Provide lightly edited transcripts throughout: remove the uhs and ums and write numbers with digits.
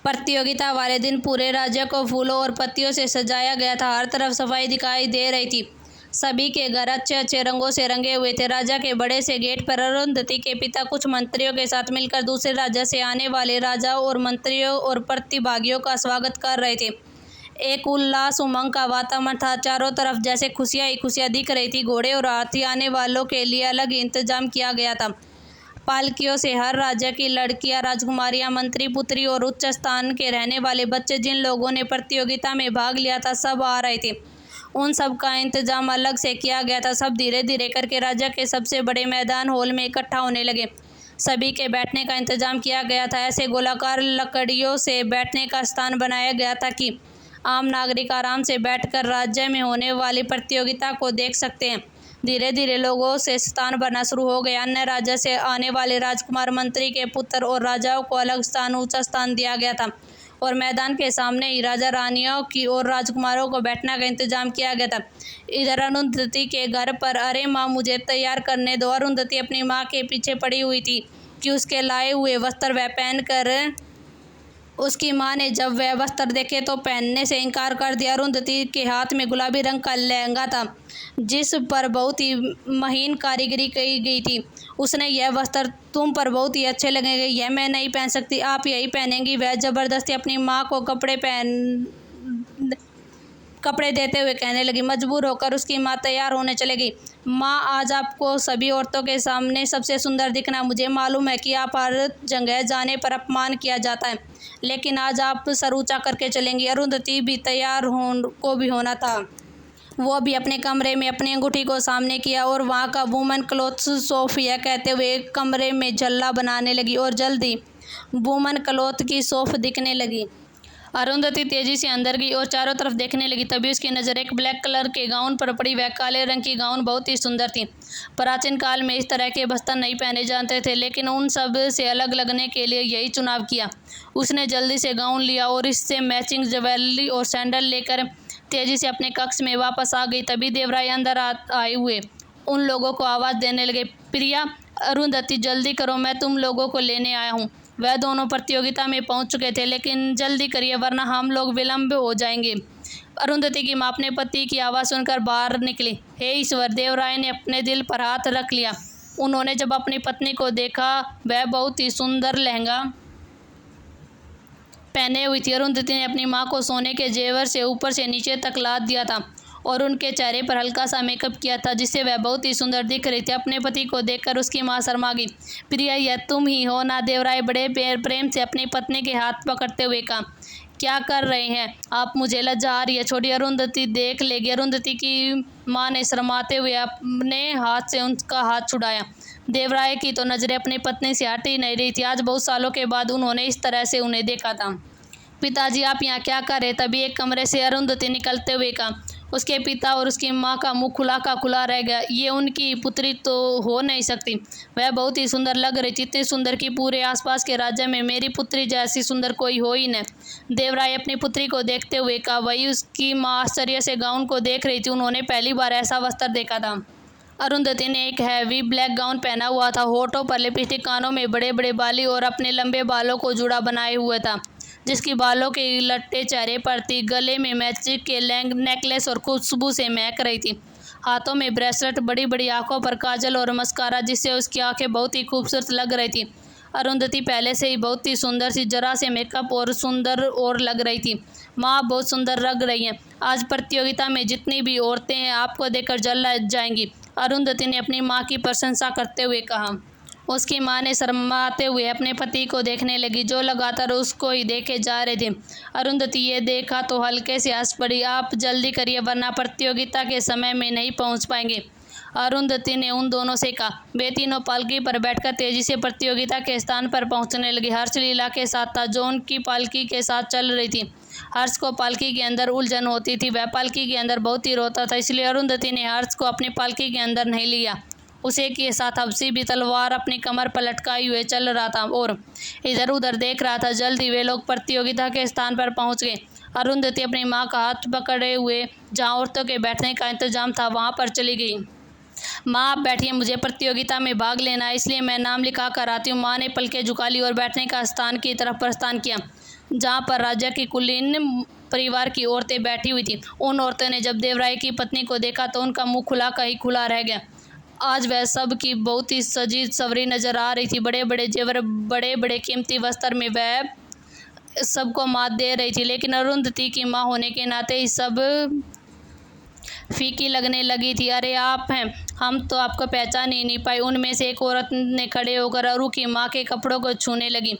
प्रतियोगिता वाले दिन पूरे राज्य को फूलों और पत्तियों से सजाया गया था। हर तरफ सफाई दिखाई दे रही थी। सभी के घर अच्छे अच्छे रंगों से रंगे हुए थे। राजा के बड़े से गेट पर अरुंधति के पिता कुछ मंत्रियों के साथ मिलकर दूसरे राज्य से आने वाले राजाओं और मंत्रियों और प्रतिभागियों का स्वागत कर रहे थे। एक उल्लास उमंग का वातावरण था। चारों तरफ जैसे खुशियां ही खुशियां दिख रही थी। घोड़े और हाथी आने वालों के लिए अलग इंतजाम किया गया था। पालकियों से हर राज्य की लड़कियां, राजकुमारियां, मंत्री पुत्री और उच्च स्थान के रहने वाले बच्चे जिन लोगों ने प्रतियोगिता में भाग लिया था सब आ रहे थे। उन सब का इंतजाम अलग से किया गया था। सब धीरे धीरे करके राज्य के सबसे बड़े मैदान हॉल में इकट्ठा होने लगे। सभी के बैठने का इंतजाम किया गया था। ऐसे गोलाकार लकड़ियों से बैठने का स्थान बनाया गया था कि आम नागरिक आराम से बैठकर राज्य में होने वाली प्रतियोगिता को देख सकते हैं। धीरे धीरे लोगों से स्थान बनना शुरू हो गया। अन्य राज्य से आने वाले राजकुमार, मंत्री के पुत्र और राजाओं को अलग स्थान, ऊंचा स्थान दिया गया था और मैदान के सामने ही राजा रानियों की और राजकुमारों को बैठने का इंतजाम किया गया था। इधर अरुंधति के घर पर, अरे माँ मुझे तैयार करने दो। अरुंधति अपनी माँ के पीछे पड़ी हुई थी कि उसके लाए हुए वस्त्र वह पहनकर। उसकी माँ ने जब वह वस्त्र देखे तो पहनने से इनकार कर दिया। अरुंधति के हाथ में गुलाबी रंग का लहंगा था जिस पर बहुत ही महीन कारीगरी की गई थी। उसने यह वस्त्र तुम पर बहुत ही अच्छे लगेंगे, यह मैं नहीं पहन सकती, आप यही पहनेंगी। वह जबरदस्ती अपनी माँ को कपड़े देते हुए कहने लगी। मजबूर होकर उसकी माँ तैयार होने चली गई। माँ, आज आपको सभी औरतों के सामने सबसे सुंदर दिखना। मुझे मालूम है कि आप हर जगह जाने पर अपमान किया जाता है, लेकिन आज आप सर ऊंचा करके चलेंगी। अरुंधति भी तैयार होना था। वो भी अपने कमरे में अपनी अंगूठी को सामने किया और वहाँ का वुमेन क्लॉथ शॉप यह कहते हुए कमरे में जल्ला बनाने लगी और जल्दी वुमेन क्लॉथ की शॉप दिखने लगी। अरुंधति तेजी से अंदर गई और चारों तरफ देखने लगी। तभी उसकी नज़र एक ब्लैक कलर के गाउन पर पड़ी। वह काले रंग की गाउन बहुत ही सुंदर थी। प्राचीन काल में इस तरह के वस्त्र नहीं पहने जाते थे, लेकिन उन सब से अलग लगने के लिए यही चुनाव किया। उसने जल्दी से गाउन लिया और इससे मैचिंग ज्वेलरी और सैंडल लेकर तेजी से अपने कक्ष में वापस आ गई। तभी देवराय अंदर आए हुए उन लोगों को आवाज़ देने लगे, प्रिया, अरुंधति, जल्दी करो, मैं तुम लोगों को लेने आया हूँ। वह दोनों प्रतियोगिता में पहुंच चुके थे, लेकिन जल्दी करिए वरना हम लोग विलंब हो जाएंगे। अरुंधति की माँ अपने पति की आवाज़ सुनकर बाहर निकली। हे ईश्वर! देवराय ने अपने दिल पर हाथ रख लिया। उन्होंने जब अपनी पत्नी को देखा, वह बहुत ही सुंदर लहंगा पहने हुई थी। अरुंधति ने अपनी माँ को सोने के जेवर से ऊपर से नीचे तक लाद दिया था और उनके चेहरे पर हल्का सा मेकअप किया था, जिससे वह बहुत ही सुंदर दिख रही थी। अपने पति को देखकर उसकी माँ शर्मा गई। प्रिया, यह तुम ही हो ना? देवराय बड़े प्रेम से अपनी पत्नी के हाथ पकड़ते हुए कहा। क्या कर रहे हैं आप? मुझे लज्जा आ रही है, छोटी अरुंधति देख लेगी। अरुंधति की माँ ने शर्माते हुए अपने हाथ से उनका हाथ छुड़ाया। देवराय की तो नज़रें अपनी पत्नी से हट ही नहीं रही थी। आज बहुत सालों के बाद उन्होंने इस तरह से उन्हें देखा था। पिताजी, आप यहाँ क्या कर रहे? तभी एक कमरे से अरुंधति निकलते हुए कहा। उसके पिता और उसकी माँ का मुंह खुला का खुला रह गया। ये उनकी पुत्री तो हो नहीं सकती। वह बहुत ही सुंदर लग रही थी, इतनी सुंदर कि पूरे आसपास के राज्य में मेरी पुत्री जैसी सुंदर कोई हो ही न। देवराय अपनी पुत्री को देखते हुए कहा। वही उसकी माँ आश्चर्य से गाउन को देख रही थी। उन्होंने पहली बार ऐसा वस्त्र देखा था। अरुंधति ने एक हैवी ब्लैक गाउन पहना हुआ था। होठों पर लिपस्टिक, कानों में बड़े बड़े बाली और अपने लंबे बालों को जुड़ा बनाए हुए था, जिसकी बालों के लट्टे चेहरे पर थी। गले में मैचिक के नेकलेस और खुशबू से महक रही थी। हाथों में ब्रेसलेट, बड़ी बड़ी आंखों पर काजल और मस्कारा, जिससे उसकी आंखें बहुत ही खूबसूरत लग रही थी। अरुंधति पहले से ही बहुत ही सुंदर सी, जरा से मेकअप और सुंदर और लग रही थी। माँ, बहुत सुंदर लग रही हैं। आज प्रतियोगिता में जितनी भी औरतें हैं आपको देखकर जल जाएंगी। अरुंधति ने अपनी माँ की प्रशंसा करते हुए कहा। उसकी माँ ने शर्माते हुए अपने पति को देखने लगी, जो लगातार उसको ही देखे जा रहे थे। अरुंधति ये देखा तो हल्के से हंस पड़ी। आप जल्दी करिए वरना प्रतियोगिता के समय में नहीं पहुंच पाएंगे। अरुंधति ने उन दोनों से कहा। वे तीनों पालकी पर बैठकर तेजी से प्रतियोगिता के स्थान पर पहुंचने लगी। हर्ष लीला के साथ था, जो उनकी पालकी के साथ चल रही थी। हर्ष को पालकी के अंदर उलझन होती थी। वह पालकी के अंदर बहुत ही रोता था, इसलिए अरुंधति ने हर्ष को अपनी पालकी के अंदर नहीं लिया। उसे के साथ हबसी भी तलवार अपनी कमर पर लटकाए हुए चल रहा था और इधर उधर देख रहा था। जल्दी वे लोग प्रतियोगिता के स्थान पर पहुंच गए। अरुंधति अपनी माँ का हाथ पकड़े हुए जहाँ औरतों के बैठने का इंतजाम था वहाँ पर चली गई। माँ, आप बैठिए, मुझे प्रतियोगिता में भाग लेना है, इसलिए मैं नाम लिखा कर आती हूँ। माँ ने पलकें झुका ली और बैठने का स्थान की तरफ प्रस्थान किया। जहाँ पर राजा की कुलीन परिवार की औरतें बैठी हुई थी। उन औरतों ने जब देवराय की पत्नी को देखा तो उनका मुंह खुला का ही खुला रह गया। आज वह सब की बहुत ही सजी सवरी नजर आ रही थी। बड़े बड़े जेवर, बड़े बड़े कीमती वस्त्र में वह सबको मात दे रही थी, लेकिन अरुंधति की माँ होने के नाते ही सब फीकी लगने लगी थी। अरे आप हैं, हम तो आपको पहचान ही नहीं पाए। उनमें से एक औरत ने खड़े होकर अरु की माँ के कपड़ों को छूने लगी।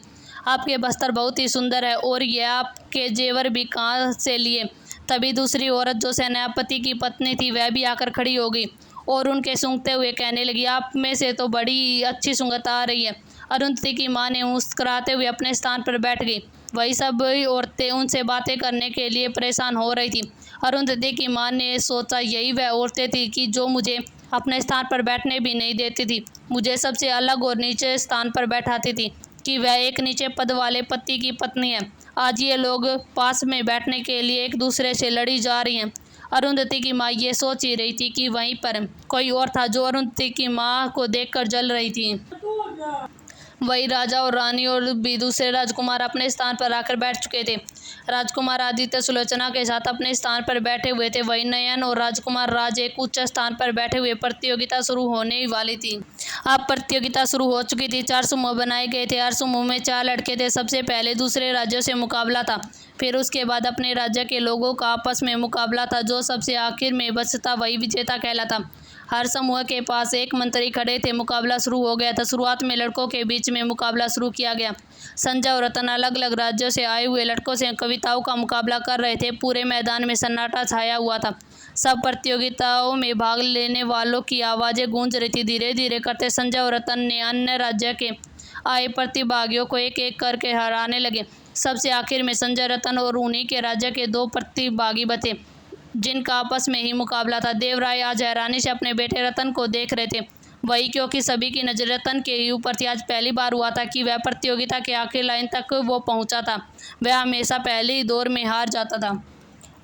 आपके बस्तर बहुत ही सुंदर है, और यह आपके जेवर भी कहाँ से लिए? तभी दूसरी औरत जो सेनापति की पत्नी थी वह भी आकर खड़ी हो गई और उनके सूंघते हुए कहने लगी, आप में से तो बड़ी अच्छी सुंगत आ रही है। अरुंधति की माँ ने मुस्कुराते हुए अपने स्थान पर बैठ गई। वही सब औरतें उनसे बातें करने के लिए परेशान हो रही थी। अरुंधति की माँ ने सोचा, यही वह औरतें थी कि जो मुझे अपने स्थान पर बैठने भी नहीं देती थी, मुझे सबसे अलग और नीचे स्थान पर बैठाती थी कि वह एक नीचे पद वाले पति की पत्नी है। आज ये लोग पास में बैठने के लिए एक दूसरे से लड़ी जा रही हैं। अरुंधति की माँ ये सोच ही रही थी कि वहीं पर कोई और था जो अरुंधति की माँ को देखकर जल रही थी। वही राजा और रानी और भी दूसरे राजकुमार अपने स्थान पर आकर बैठ चुके थे। राजकुमार आदित्य सुलोचना के साथ अपने स्थान पर बैठे हुए थे। वही नयन और राजकुमार राज एक उच्च स्थान पर बैठे हुए। प्रतियोगिता शुरू होने वाली थी। अब प्रतियोगिता शुरू हो चुकी थी। 4 समूह बनाए गए थे। हर समूह में 4 लड़के थे। सबसे पहले दूसरे राज्यों से मुकाबला था, फिर उसके बाद अपने राज्य के लोगों का आपस में मुकाबला था। जो सबसे आखिर में बचता वही विजेता कहलाता। हर समूह के पास एक मंत्री खड़े थे। मुकाबला शुरू हो गया था। शुरुआत में लड़कों के बीच में मुकाबला शुरू किया गया। संजय और रतन अलग अलग राज्यों से आए हुए लड़कों से कविताओं का मुकाबला कर रहे थे। पूरे मैदान में सन्नाटा छाया हुआ था। सब प्रतियोगिताओं में भाग लेने वालों की आवाज़ें गूंज रही थी। धीरे धीरे करते संजय और रतन ने अन्य राज्य के आए प्रतिभागियों को एक एक करके हराने लगे। सबसे आखिर में संजय, रतन और उन्हीं के राज्य के 2 प्रतिभागी बचे जिनका आपस में ही मुकाबला था। देवराय आज हैरानी से अपने बेटे रतन को देख रहे थे। वही क्योंकि सभी की नजर रतन के ही ऊपर थी। आज पहली बार हुआ था कि वह प्रतियोगिता के आखिरी लाइन तक वो पहुंचा था। वह हमेशा पहले ही दौर में हार जाता था।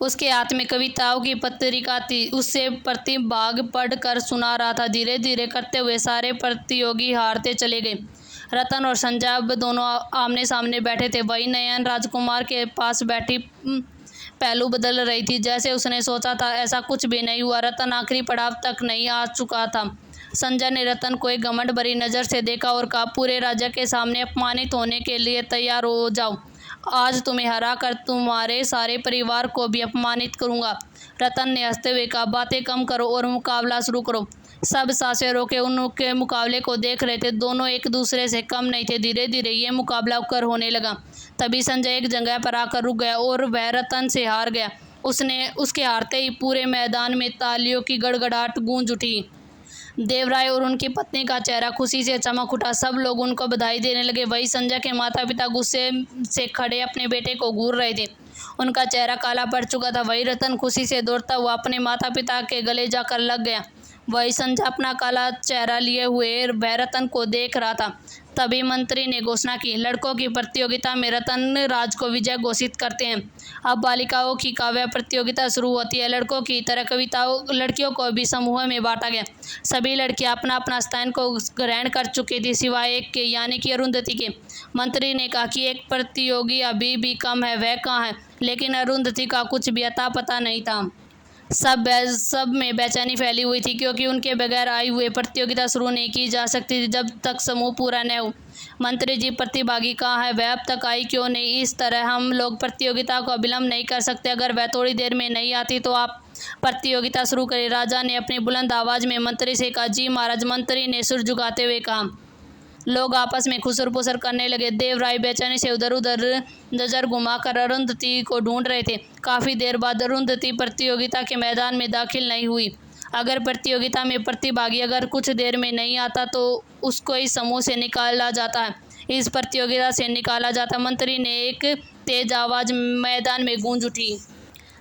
उसके हाथ में कविताओं की पत्रिका थी। उससे प्रतिभाग पढ़ कर सुना रहा था। धीरे धीरे करते हुए सारे प्रतियोगी हारते चले गए। रतन और संजय अब दोनों आमने सामने बैठे थे। वही नयन राजकुमार के पास बैठी पहलू बदल रही थी। जैसे उसने सोचा था ऐसा कुछ भी नहीं हुआ। रतन आखिरी पड़ाव तक नहीं आ चुका था। संजय ने रतन को एक घमंड भरी नज़र से देखा और कहा, पूरे राज्य के सामने अपमानित होने के लिए तैयार हो जाओ। आज तुम्हें हरा कर तुम्हारे सारे परिवार को भी अपमानित करूंगा। रतन ने हंसते हुए कहा, बातें कम करो और मुकाबला शुरू करो। सब सांसें रोके उनके मुकाबले को देख रहे थे। दोनों एक दूसरे से कम नहीं थे। धीरे धीरे ये मुकाबला कर होने लगा। तभी संजय एक जगह पर आकर रुक गया और वह रतन से हार गया। उसके हारते ही पूरे मैदान में तालियों की गड़गड़ाहट गूंज उठी। देवराय और उनकी पत्नी का चेहरा खुशी से चमक उठा। सब लोग उनको बधाई देने लगे। वही संजय के माता पिता गुस्से से खड़े अपने बेटे को घूर रहे थे। उनका चेहरा काला पड़ चुका था। वही रतन खुशी से दौड़ता हुआ अपने माता पिता के गले जाकर लग गया। वही संजय अपना काला चेहरा लिए हुए वह रतन को देख रहा था। तभी मंत्री ने घोषणा की, लड़कों की प्रतियोगिता में रतन राज को विजय घोषित करते हैं। अब बालिकाओं की काव्य प्रतियोगिता शुरू होती है। लड़कों की तरह लड़कियों को भी समूह में बांटा गया। सभी लड़कियां अपना अपना स्थान को ग्रहण कर चुकी थी, सिवाय एक के, यानी कि अरुंधति के। मंत्री ने कहा कि एक प्रतियोगी अभी भी कम है, वह कहाँ है? लेकिन अरुंधति का कुछ भी अता पता नहीं था। सब में बेचैनी फैली हुई थी, क्योंकि उनके बगैर आई हुए प्रतियोगिता शुरू नहीं की जा सकती थी जब तक समूह पूरा न हो। मंत्री जी, प्रतिभागी कहाँ है? वह अब तक आई क्यों नहीं? इस तरह हम लोग प्रतियोगिता को विलंब नहीं कर सकते। अगर वह थोड़ी देर में नहीं आती तो आप प्रतियोगिता शुरू करें। राजा ने अपनी बुलंद आवाज़ में मंत्री से कहा। जी महाराज, मंत्री ने सिर झुकाते हुए कहा। लोग आपस में खुसर पुसर करने लगे। देवराय बेचैनी से उधर उधर नजर घुमाकर अरुंधति को ढूंढ रहे थे। काफ़ी देर बाद अरुंधति प्रतियोगिता के मैदान में दाखिल नहीं हुई। अगर प्रतियोगिता में प्रतिभागी अगर कुछ देर में नहीं आता तो उसको इस समूह से निकाला जाता है, इस प्रतियोगिता से निकाला जाता। मंत्री ने एक तेज आवाज़ मैदान में गूंज उठी।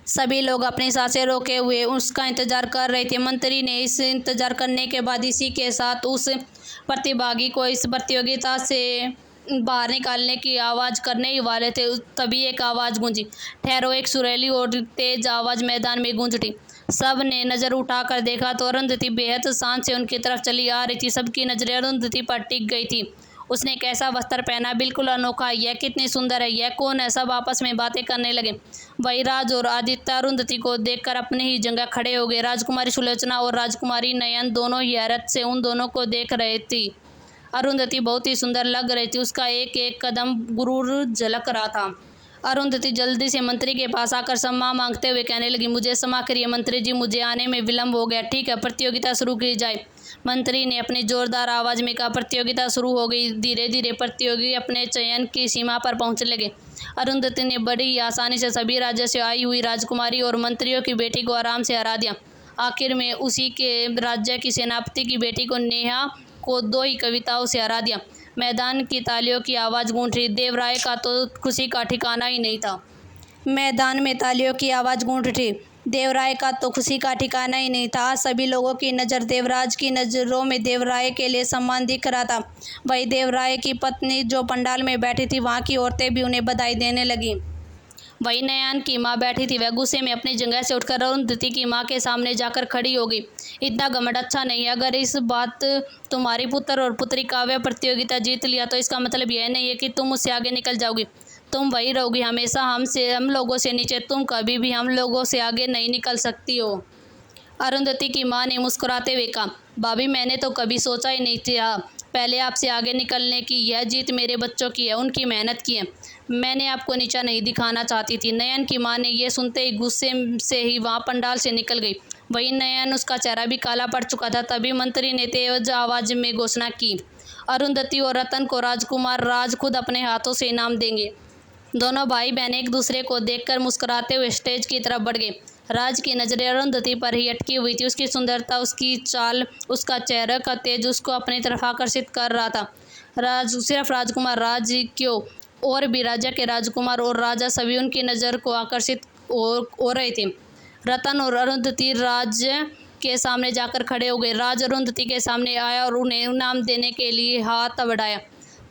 सभी लोग अपनी सांसें रोके हुए उसका इंतजार कर रहे थे। मंत्री ने इस इंतजार करने के बाद इसी के साथ उस प्रतिभागी को इस प्रतियोगिता से बाहर निकालने की आवाज़ करने ही वाले थे। तभी एक आवाज़ गूंजी, ठहरो। एक सुरीली और तेज आवाज़ मैदान में गूंज उठी। सब ने नज़र उठाकर देखा तो अरुंधति बेहद शांत से उनकी तरफ चली आ रही थी। सबकी नज़रें अरुंधति पर टिक गई थी उसने कैसा वस्त्र पहना, बिल्कुल अनोखा, यह कितनी सुंदर है, यह कौन है। सब आपस में बातें करने लगे। वही राज और आदित्य अरुंधति को देखकर अपनी ही जगह खड़े हो गए। राजकुमारी सुलोचना और राजकुमारी नयन दोनों ही हैरत से उन दोनों को देख रहे थे। अरुंधति बहुत ही सुंदर लग रही थी, उसका एक एक कदम गुरूर झलक रहा था। अरुंधति जल्दी से मंत्री के पास आकर क्षमा मांगते हुए कहने लगी, मुझे क्षमा करिए मंत्री जी, मुझे आने में विलम्ब हो गया। ठीक है, प्रतियोगिता शुरू की जाए। मंत्री ने अपनी जोरदार आवाज़ में कहा। प्रतियोगिता शुरू हो गई। धीरे धीरे प्रतियोगी अपने चयन की सीमा पर पहुंचने लगे। अरुंधति ने बड़ी ही आसानी से सभी राज्यों से आई हुई राजकुमारी और मंत्रियों की बेटी को आराम से हरा दिया। आखिर में उसी के राज्य की सेनापति की बेटी को नेहा को 2 ही कविताओं से हरा दिया। मैदान की तालियों की आवाज़ गूंज रही। देवराय का तो खुशी का ठिकाना ही नहीं था। मैदान में तालियों की आवाज़ गूंज रही। देवराय का तो खुशी का ठिकाना ही नहीं था। आज सभी लोगों की नज़र देवराज की नज़रों में देवराय के लिए सम्मान दिख रहा था। वही देवराय की पत्नी जो पंडाल में बैठी थी, वहाँ की औरतें भी उन्हें बधाई देने लगीं। वही नयन की माँ बैठी थी। वह गुस्से में अपनी जगह से उठकर अरुंधति की माँ के सामने जाकर खड़ी हो गई। इतना घमंड अच्छा नहीं है। अगर इस बात तुम्हारी पुत्र और पुत्री काव्य प्रतियोगिता जीत लिया तो इसका मतलब यह नहीं है कि तुम उससे आगे निकल जाओगी। तुम वही रहोगी हमेशा हम लोगों से नीचे। तुम कभी भी हम लोगों से आगे नहीं निकल सकती हो। अरुंधति की माँ ने मुस्कुराते हुए कहा, भाभी मैंने तो कभी सोचा ही नहीं था पहले आपसे आगे निकलने की। यह जीत मेरे बच्चों की है, उनकी मेहनत की है। मैंने आपको नीचा नहीं दिखाना चाहती थी। नयन की माँ ने यह सुनते ही गुस्से से ही वहाँ पंडाल से निकल गई। वही नयन, उसका चेहरा भी काला पड़ चुका था। तभी मंत्री ने तेज आवाज़ में घोषणा की, अरुंधति और रतन को राजकुमार राज खुद अपने हाथों से इनाम देंगे। दोनों भाई बहन एक दूसरे को देखकर मुस्कुराते हुए स्टेज की तरफ बढ़ गए। राज की नज़रें अरुंधति पर ही अटकी हुई थी। उसकी सुंदरता, उसकी चाल, उसका चेहरे का तेज उसको अपनी तरफ आकर्षित कर रहा था। सिर्फ राजकुमार राज क्यों, और भी राज्य के राजकुमार और राजा सभी उनकी नज़र को आकर्षित हो रहे थे। रतन और अरुंधति राज के सामने जाकर खड़े हो गए। राज अरुंधति के सामने आया और उन्हें इनाम देने के लिए हाथ बढ़ाया।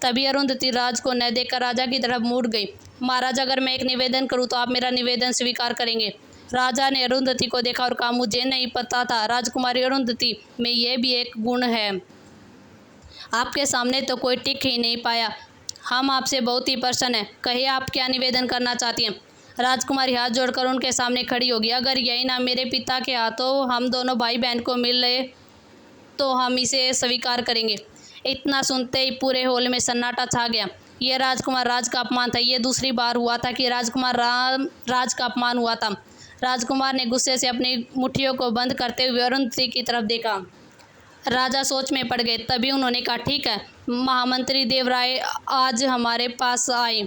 तभी अरुंधति राज को न देखकर राजा की तरफ मुड़ गई। महाराज, अगर मैं एक निवेदन करूं तो आप मेरा निवेदन स्वीकार करेंगे? राजा ने अरुंधति को देखा और कहा, मुझे नहीं पता था राजकुमारी अरुंधति में यह भी एक गुण है। आपके सामने तो कोई टिक ही नहीं पाया। हम आपसे बहुत ही प्रसन्न हैं। कहिए आप क्या निवेदन करना चाहती हैं? राजकुमारी हाथ जोड़कर उनके सामने खड़ी होगी। अगर यही ना मेरे पिता के हाथों हम दोनों भाई बहन को मिले तो हम इसे स्वीकार करेंगे। इतना सुनते ही पूरे हॉल में सन्नाटा छा गया। यह राजकुमार राज का अपमान था। यह दूसरी बार हुआ था कि राजकुमार राज का अपमान हुआ था। राजकुमार ने गुस्से से अपनी मुट्ठियों को बंद करते हुए अरुंधति की तरफ देखा। राजा सोच में पड़ गए। तभी उन्होंने कहा, ठीक है, महामंत्री देवराय आज हमारे पास आए।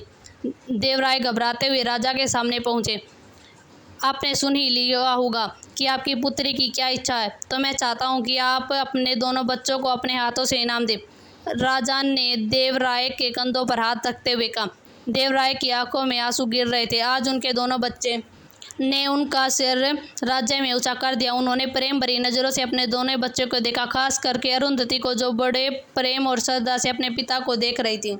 देवराय घबराते हुए राजा के सामने पहुँचे। आपने सुन ही लिया होगा कि आपकी पुत्री की क्या इच्छा है, तो मैं चाहता हूँ कि आप अपने दोनों बच्चों को अपने हाथों से इनाम दें। राजा ने देवराय के कंधों पर हाथ रखते हुए कहा। देवराय की आंखों में आंसू गिर रहे थे। आज उनके दोनों बच्चे ने उनका सिर राज्य में ऊंचा कर दिया। उन्होंने प्रेम भरी नज़रों से अपने दोनों बच्चों को देखा, खास करके अरुंधति को जो बड़े प्रेम और श्रद्धा से अपने पिता को देख रही थी।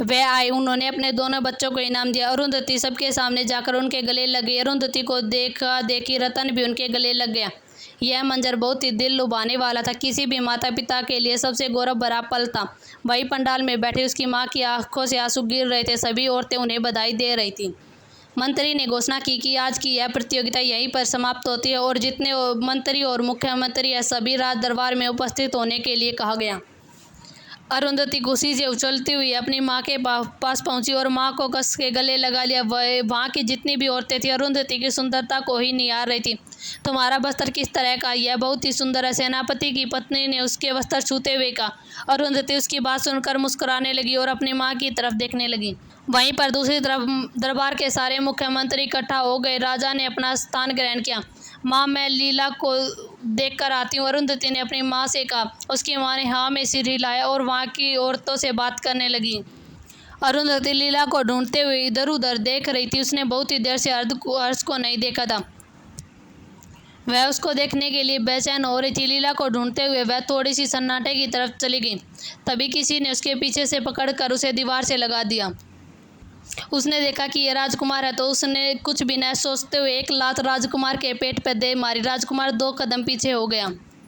वह आए, उन्होंने अपने दोनों बच्चों को इनाम दिया। अरुंधति सबके सामने जाकर उनके गले लग गई। अरुंधति को देखा देखी रतन भी उनके गले लग गया। यह मंजर बहुत ही दिल लुभाने वाला था। किसी भी माता पिता के लिए सबसे गौरव भरा पल था। वही पंडाल में बैठी उसकी माँ की आंखों से आंसू गिर रहे थे। सभी औरतें उन्हें बधाई दे रही थी। मंत्री ने घोषणा की कि आज की यह प्रतियोगिता यहीं पर समाप्त होती है और जितने मंत्री और मुख्यमंत्री है सभी राज दरबार में उपस्थित होने के लिए कहा गया। अरुंधति खुशी से उछलती हुई अपनी माँ के पास पहुंची और माँ को कस के गले लगा लिया। वहाँ की जितनी भी औरतें थी अरुंधति की सुंदरता को ही निहार रही थी। तुम्हारा वस्त्र किस तरह का? यह बहुत ही सुंदर है, सेनापति की पत्नी ने उसके वस्त्र छूते हुए कहा। अरुंधति उसकी बात सुनकर मुस्कुराने लगी और अपनी माँ की तरफ देखने लगी। वहीं पर दूसरी तरफ दरबार के सारे मुख्यमंत्री इकट्ठा हो गए। राजा ने अपना स्थान ग्रहण किया। माँ, मैं लीला को देख कर आती हूँ, अरुंधति ने अपनी माँ से कहा। उसकी माँ ने हाँ में सिर हिलाया और वहाँ की औरतों से बात करने लगी। अरुंधति लीला को ढूंढते हुए इधर उधर देख रही थी। उसने बहुत ही देर से हर्ष को नहीं देखा था। वह उसको देखने के लिए बेचैन हो रही थी। लीला को ढूंढते हुए वह थोड़ी सी सन्नाटे की तरफ चली गई। तभी किसी ने उसके पीछे से पकड़कर उसे दीवार से लगा दिया। उसने देखा कि यह राजकुमार है तो उसने कुछ भी न सोचते हुए एक लात राजकुमार के पेट पर दे मारी। राजकुमार 2 कदम पीछे हो गया।